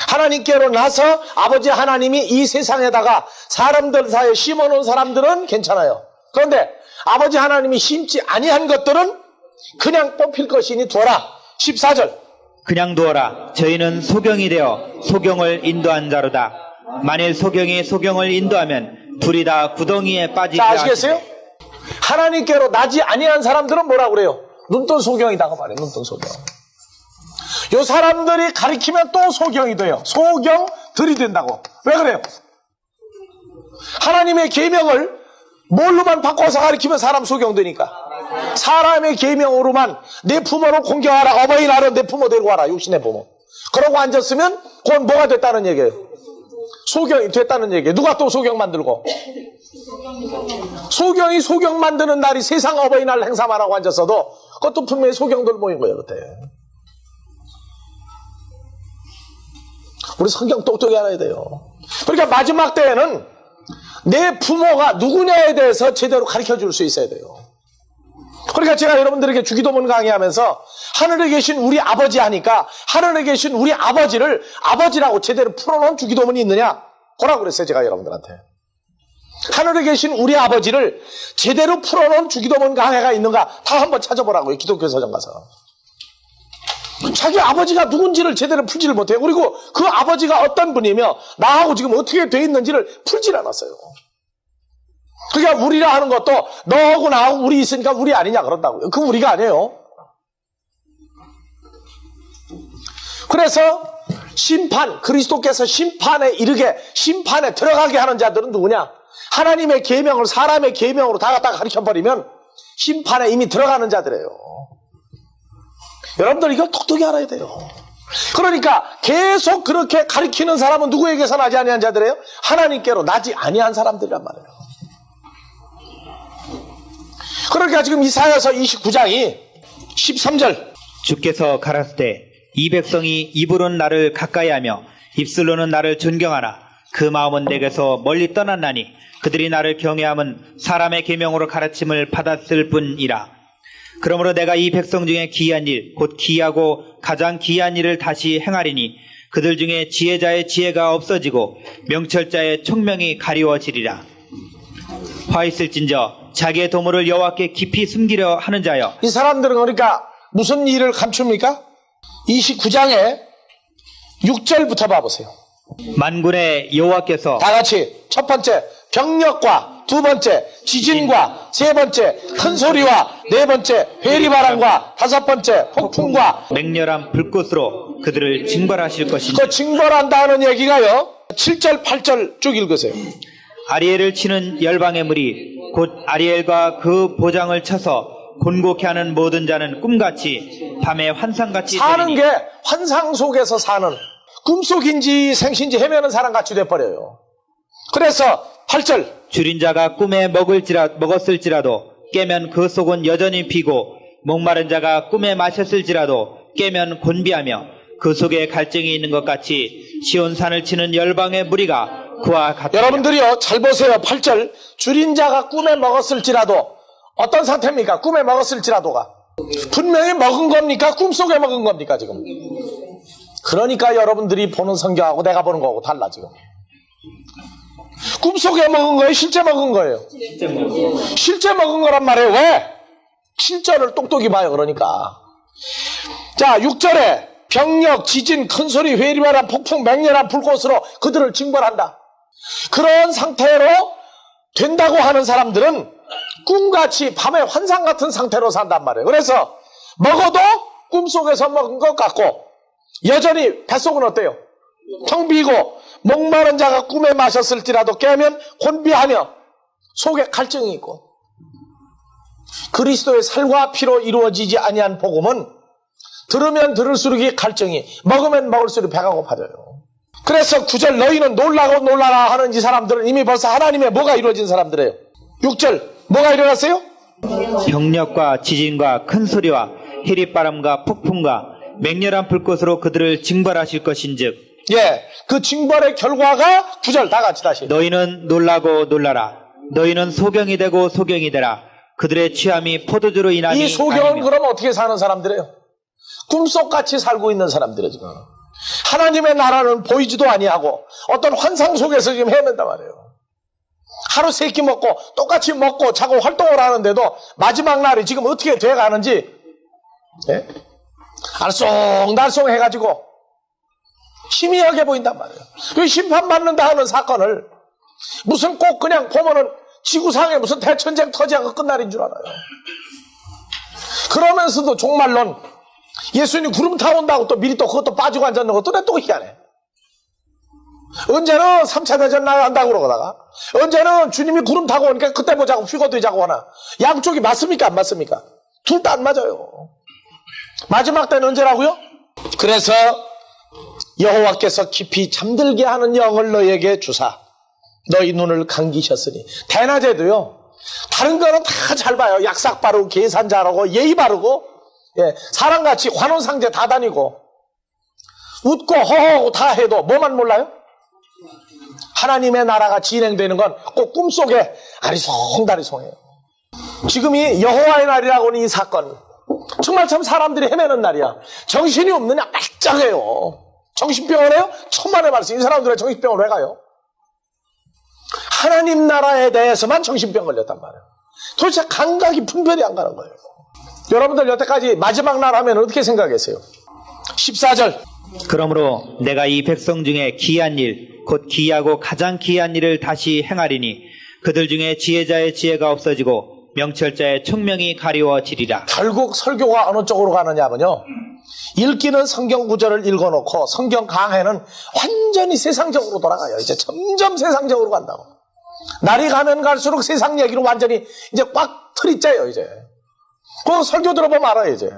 하나님께로 나서 아버지 하나님이 이 세상에다가 사람들 사이에 심어놓은 사람들은 괜찮아요. 그런데 아버지 하나님이 심지 아니한 것들은 그냥 뽑힐 것이니 두어라. 14절 그냥 두어라. 저희는 소경이 되어 소경을 인도한 자로다. 만일 소경이 소경을 인도하면 둘이 다 구덩이에 빠지리라. 자 아시겠어요? 하나님께로 나지 아니한 사람들은 뭐라고 그래요? 눈뜬 소경이다 그 말이에요. 눈뜬 소경. 요 사람들이 가리키면 또 소경이 돼요. 소경 들이댄다고. 왜 그래요? 하나님의 계명을 뭘로만 바꿔서 가리키면 사람 소경 되니까. 사람의 계명으로만 내 부모를 공경하라. 어버이날은 내 부모 데리고 와라. 육신의 부모. 그러고 앉았으면 그건 뭐가 됐다는 얘기예요? 소경이 됐다는 얘기예요. 누가 또 소경 만들고? 소경이 소경 만드는 날이 세상 어버이날 행사만 하고 앉았어도 그것도 분명히 소경들 모인 거예요. 그때. 우리 성경 똑똑히 알아야 돼요. 그러니까 마지막 때에는 내 부모가 누구냐에 대해서 제대로 가르쳐 줄 수 있어야 돼요. 그러니까 제가 여러분들에게 주기도문 강의하면서 하늘에 계신 우리 아버지 하니까 하늘에 계신 우리 아버지를 아버지라고 제대로 풀어놓은 주기도문이 있느냐? 뭐라고 그랬어요 제가 여러분들한테. 하늘에 계신 우리 아버지를 제대로 풀어놓은 주기도문 강해가 있는가 다 한번 찾아보라고요. 기독교 서점 가서. 자기 아버지가 누군지를 제대로 풀지를 못해요. 그리고 그 아버지가 어떤 분이며 나하고 지금 어떻게 돼 있는지를 풀질 않았어요. 그러니까 우리라 하는 것도 너하고 나하고 우리 있으니까 우리 아니냐 그런다고요. 그 우리가 아니에요. 그래서 심판, 그리스도께서 심판에 이르게 심판에 들어가게 하는 자들은 누구냐? 하나님의 계명을 사람의 계명으로 다 갖다가 가르쳐버리면 심판에 이미 들어가는 자들이에요. 여러분들 이걸 똑똑히 알아야 돼요. 그러니까 계속 그렇게 가르치는 사람은 누구에게서 나지 아니한 자들이에요? 하나님께로 나지 아니한 사람들이란 말이에요. 그러니까 지금 이사야서 29장이 13절 주께서 가라사대 이 백성이 입으로는 나를 가까이하며 입술로는 나를 존경하나 그 마음은 내게서 멀리 떠났나니 그들이 나를 경외함은 사람의 계명으로 가르침을 받았을 뿐이라. 그러므로 내가 이 백성 중에 기이한 일, 곧 기이하고 가장 기이한 일을 다시 행하리니 그들 중에 지혜자의 지혜가 없어지고 명철자의 총명이 가리워지리라. 화 있을진저 자기의 도모를 여호와께 깊이 숨기려 하는 자여. 이 사람들은 그러니까 무슨 일을 감춥니까? 29장에 6절부터 봐보세요. 만군의 여호와께서 다 같이 첫 번째 병력과 두 번째 지진과 세 번째 큰 소리와 네 번째 회리바람과 다섯 번째 폭풍과 맹렬한 불꽃으로 그들을 징벌하실 것이니 그 징벌한다는 얘기가요 7절 8절 쭉 읽으세요. 아리엘을 치는 열방의 무리 곧 아리엘과 그 보장을 쳐서 곤곡해 하는 모든 자는 꿈같이 밤에 환상같이 사는 되리니 게 환상 속에서 사는 꿈속인지 생신지 헤매는 사람같이 돼버려요. 그래서 8절 줄인 자가 꿈에 먹었을지라도 깨면 그 속은 여전히 비고 목마른 자가 꿈에 마셨을지라도 깨면 곤비하며 그 속에 갈증이 있는 것 같이 시온산을 치는 열방의 무리가 그와 같으리라. 여러분들이요 잘 보세요. 8절 줄인 자가 꿈에 먹었을지라도 어떤 상태입니까? 꿈에 먹었을지라도가 분명히 먹은 겁니까? 꿈속에 먹은 겁니까 지금? 그러니까 여러분들이 보는 성경하고 내가 보는 거하고 달라 지금. 꿈속에 먹은 거예요? 실제 먹은 거예요? 실제 먹은 거란 말이에요. 왜? 7절을 똑똑히 봐요. 그러니까 자 6절에 병력, 지진, 큰소리, 회리바람, 폭풍, 맹렬한 불꽃으로 그들을 징벌한다. 그런 상태로 된다고 하는 사람들은 꿈같이 밤에 환상 같은 상태로 산단 말이에요. 그래서 먹어도 꿈속에서 먹은 것 같고 여전히 뱃속은 어때요? 텅 비고 목마른 자가 꿈에 마셨을지라도 깨면 곤비하며 속에 갈증이 있고 그리스도의 살과 피로 이루어지지 아니한 복음은 들으면 들을수록 갈증이 먹으면 먹을수록 배가 고파져요. 그래서 9절 너희는 놀라고 놀라라 하는 이 사람들은 이미 벌써 하나님의 뭐가 이루어진 사람들이에요. 6절 뭐가 일어났어요? 병력과 지진과 큰 소리와 해릿바람과 폭풍과 맹렬한 불꽃으로 그들을 징벌하실 것인즉 예, 그 징벌의 결과가 9절 다 같이 다시 너희는 놀라고 놀라라. 너희는 소경이 되고 소경이 되라. 그들의 취함이 포도주로 인하니 이 소경은 아니며. 그럼 어떻게 사는 사람들이에요? 꿈속같이 살고 있는 사람들이에요 지금. 하나님의 나라는 보이지도 아니하고 어떤 환상 속에서 지금 헤맨단 말이에요. 하루 세 끼 먹고 똑같이 먹고 자고 활동을 하는데도 마지막 날이 지금 어떻게 돼가는지 예? 알쏭달쏭 해가지고 희미하게 보인단 말이에요. 그 심판받는다 하는 사건을 무슨 꼭 그냥 보면은 지구상에 무슨 대전쟁 터지하고 끝날인 줄 알아요. 그러면서도 종말론 예수님 구름 타온다고 또 미리 또 그것도 빠지고 앉았는 것도 또 희한해. 언제는 3차 대전 나간다고 그러다가 언제는 주님이 구름 타고 오니까 그때 보자고 휘거들자고 하나. 양쪽이 맞습니까 안 맞습니까? 둘 다 안 맞아요. 마지막 때는 언제라고요? 그래서 여호와께서 깊이 잠들게 하는 영을 너희에게 주사 너희 눈을 감기셨으니 대낮에도요 다른 거는 다 잘 봐요. 약삭 바르고 계산 잘하고 예의 바르고 예, 사람같이 관원상제 다 다니고 웃고 허허하고 다 해도 뭐만 몰라요? 하나님의 나라가 진행되는 건 꼭 꿈속에 아리송다리송해요. 지금이 여호와의 날이라고 하는 이 사건 정말 참 사람들이 헤매는 날이야. 정신이 없느냐 말짱해요. 정신병원에요? 천만의 말씀. 이 사람들의 정신병원을 왜 가요? 하나님 나라에 대해서만 정신병 걸렸단 말이에요. 도대체 감각이 분별이 안 가는 거예요. 여러분들 여태까지 마지막 날 하면 어떻게 생각했어요? 14절. 그러므로 내가 이 백성 중에 기이한 일, 곧 기이하고 가장 기이한 일을 다시 행하리니 그들 중에 지혜자의 지혜가 없어지고 명철자의 총명이 가리워지리라. 결국 설교가 어느 쪽으로 가느냐면요, 읽기는 성경 구절을 읽어놓고 성경 강해는 완전히 세상적으로 돌아가요. 이제 점점 세상적으로 간다고. 날이 가면 갈수록 세상 얘기로 완전히 이제 꽉 틀이 짜요. 이제 그 설교 들어보면 알아요. 이제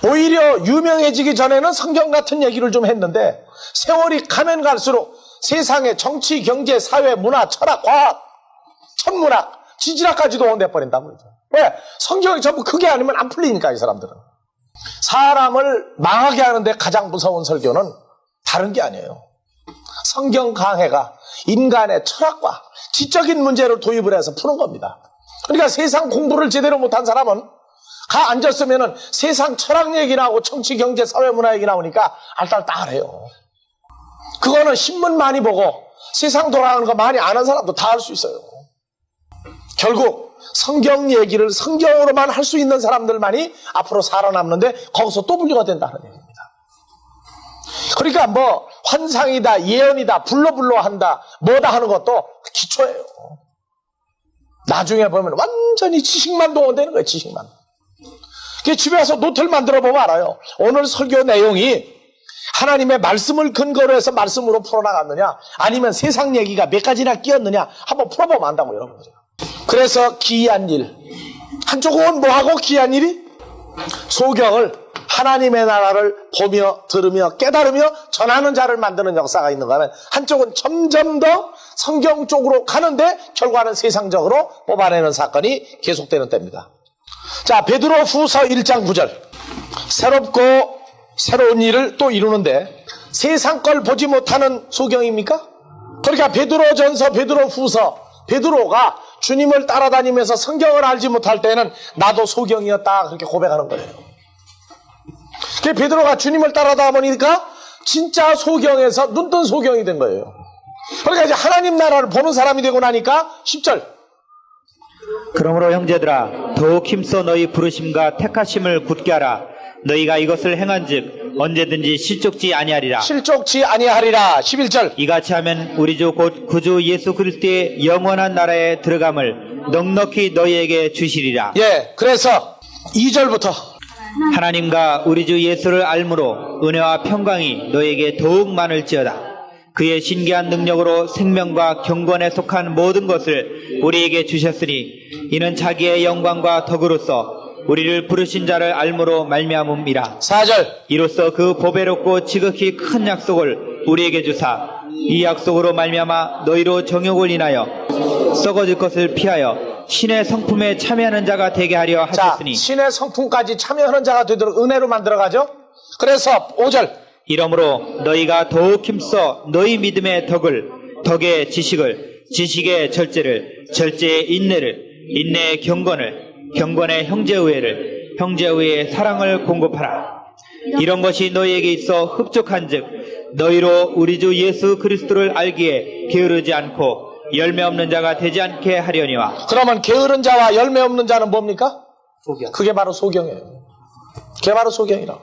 오히려 유명해지기 전에는 성경 같은 얘기를 좀 했는데 세월이 가면 갈수록 세상의 정치, 경제, 사회, 문화, 철학, 과학, 천문학, 지질학까지도 온대버린다고 그러죠. 왜? 성경이 전부 그게 아니면 안 풀리니까. 이 사람들은 사람을 망하게 하는데 가장 무서운 설교는 다른 게 아니에요. 성경 강해가 인간의 철학과 지적인 문제를 도입을 해서 푸는 겁니다. 그러니까 세상 공부를 제대로 못한 사람은 가 앉았으면은 세상 철학 얘기 나오고 정치, 경제, 사회, 문화 얘기 나오니까 알딸딸해요. 그거는 신문 많이 보고 세상 돌아가는 거 많이 아는 사람도 다 할 수 있어요. 결국 성경 얘기를 성경으로만 할 수 있는 사람들만이 앞으로 살아남는데 거기서 또 분류가 된다는 얘기입니다. 그러니까 뭐 환상이다, 예언이다, 불러불러 한다, 뭐다 하는 것도 기초예요. 나중에 보면 완전히 지식만 동원되는 거예요. 지식만. 집에 와서 노트를 만들어 보면 알아요. 오늘 설교 내용이 하나님의 말씀을 근거로 해서 말씀으로 풀어나갔느냐, 아니면 세상 얘기가 몇 가지나 끼었느냐 한번 풀어보면 안다고, 여러분들. 그래서 기이한 일, 한쪽은 뭐하고 기이한 일이? 소경을, 하나님의 나라를 보며 들으며 깨달으며 전하는 자를 만드는 역사가 있는가 하면, 한쪽은 점점 더 성경 쪽으로 가는데 결과는 세상적으로 뽑아내는 사건이 계속되는 때입니다. 자, 베드로 후서 1장 9절. 새롭고 새로운 일을 또 이루는데 세상 걸 보지 못하는 소경입니까? 그러니까 베드로전서, 베드로 후서, 베드로가 주님을 따라다니면서 성경을 알지 못할 때는 나도 소경이었다 그렇게 고백하는 거예요. 베드로가 주님을 따라다 보니까 진짜 소경에서 눈뜬 소경이 된 거예요. 그러니까 이제 하나님 나라를 보는 사람이 되고 나니까 10절. 그러므로 형제들아, 더욱 힘써 너희 부르심과 택하심을 굳게 하라. 너희가 이것을 행한즉 언제든지 실족지 아니하리라. 실족지 아니하리라. 11절. 이같이 하면 우리 주 곧 구주 예수 그리스도의 영원한 나라에 들어감을 넉넉히 너희에게 주시리라. 예, 그래서 2절부터 하나님과 우리 주 예수를 알므로 은혜와 평강이 너희에게 더욱 많을지어다. 그의 신기한 능력으로 생명과 경건에 속한 모든 것을 우리에게 주셨으니 이는 자기의 영광과 덕으로서 우리를 부르신 자를 알므로 말미암음이라. 4절. 이로써 그 보배롭고 지극히 큰 약속을 우리에게 주사 이 약속으로 말미암아 너희로 정욕을 인하여 썩어질 것을 피하여 신의 성품에 참여하는 자가 되게 하려 하셨으니. 자, 신의 성품까지 참여하는 자가 되도록 은혜로 만들어가죠. 그래서 5절. 이러므로 너희가 더욱 힘써 너희 믿음의 덕의 지식을, 지식의 절제를, 절제의 인내를, 인내의 경건을, 경건의 형제의회를, 형제의회의 사랑을 공급하라. 이런 것이 너희에게 있어 흡족한즉 너희로 우리 주 예수 그리스도를 알기에 게으르지 않고 열매 없는 자가 되지 않게 하려니와. 그러면 게으른 자와 열매 없는 자는 뭡니까? 소경. 그게 바로 소경이에요. 그게 바로 소경이라고.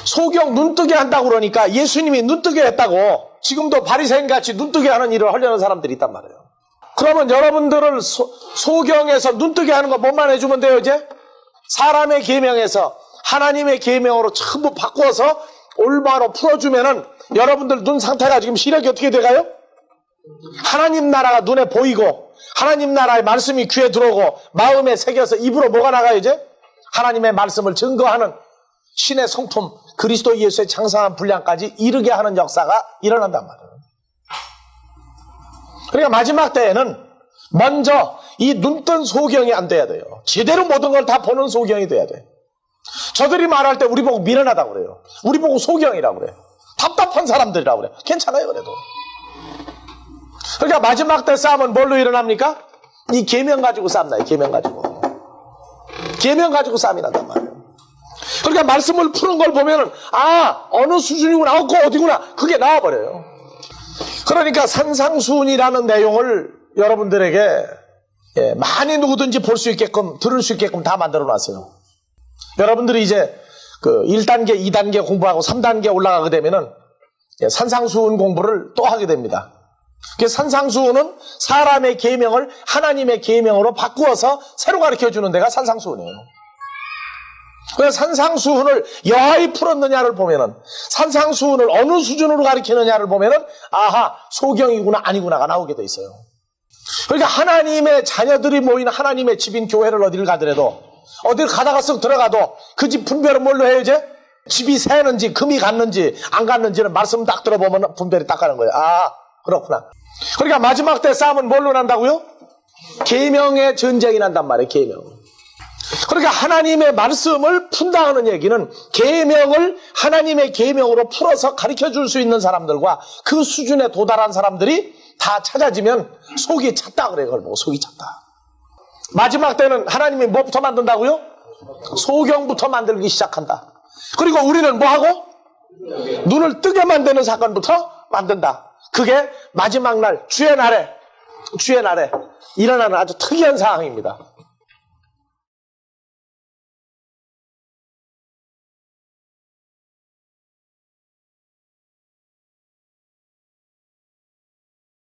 소경 눈뜨게 한다고 그러니까 예수님이 눈뜨게 했다고 지금도 바리새인같이 눈뜨게 하는 일을 하려는 사람들이 있단 말이에요. 그러면 여러분들을 소경에서 눈뜨게 하는 거 뭐만 해주면 돼요? 이제 사람의 계명에서 하나님의 계명으로 전부 바꿔서 올바로 풀어주면은 여러분들 눈 상태가 지금 시력이 어떻게 돼가요? 하나님 나라가 눈에 보이고 하나님 나라의 말씀이 귀에 들어오고 마음에 새겨서 입으로 뭐가 나가요? 이제 하나님의 말씀을 증거하는 신의 성품, 그리스도 예수의 장성한 분량까지 이르게 하는 역사가 일어난단 말이에요. 그러니까 마지막 때에는 먼저 이 눈뜬 소경이 안 돼야 돼요. 제대로 모든 걸 다 보는 소경이 돼야 돼. 저들이 말할 때 우리 보고 미련하다고 그래요. 우리 보고 소경이라고 그래요. 답답한 사람들이라고 그래요. 괜찮아요, 그래도. 그러니까 마지막 때 싸움은 뭘로 일어납니까? 이 계명 가지고 싸움나요. 계명 가지고. 계명 가지고 싸움이 난단 말이에요. 그러니까 말씀을 푸는 걸 보면은 어느 수준이구나, 어디구나 그게 나와버려요. 그러니까 산상수훈이라는 내용을 여러분들에게 많이 누구든지 볼 수 있게끔 들을 수 있게끔 다 만들어 놨어요. 여러분들이 이제 그 1단계, 2단계 공부하고 3단계 올라가게 되면은 산상수훈 공부를 또 하게 됩니다. 그 산상수훈은 사람의 계명을 하나님의 계명으로 바꾸어서 새로 가르쳐주는 데가 산상수훈이에요. 그래서 산상수훈을 여하이 풀었느냐를 보면은, 산상수훈을 어느 수준으로 가르치느냐를 보면은, 아하, 소경이구나, 아니구나가 나오게 돼 있어요. 그러니까 하나님의 자녀들이 모이는 하나님의 집인 교회를 어디를 가더라도, 어딜 가다가 쓱 들어가도 그 집 분별은 뭘로 해요, 이제? 집이 새는지, 금이 갔는지, 안 갔는지는 말씀 딱 들어보면 분별이 딱 가는 거예요. 아, 그렇구나. 그러니까 마지막 때 싸움은 뭘로 난다고요? 계명의 전쟁이 난단 말이에요, 계명. 그러니까 하나님의 말씀을 푼다 하는 얘기는 계명을 하나님의 계명으로 풀어서 가르쳐 줄 수 있는 사람들과 그 수준에 도달한 사람들이 다 찾아지면 속이 찼다 그래요. 그걸 보고 속이 찼다. 마지막 때는 하나님이 뭐부터 만든다고요? 소경부터 만들기 시작한다. 그리고 우리는 뭐하고? 눈을 뜨게 만드는 사건부터 만든다. 그게 마지막 날, 주의 날에 일어나는 아주 특이한 상황입니다.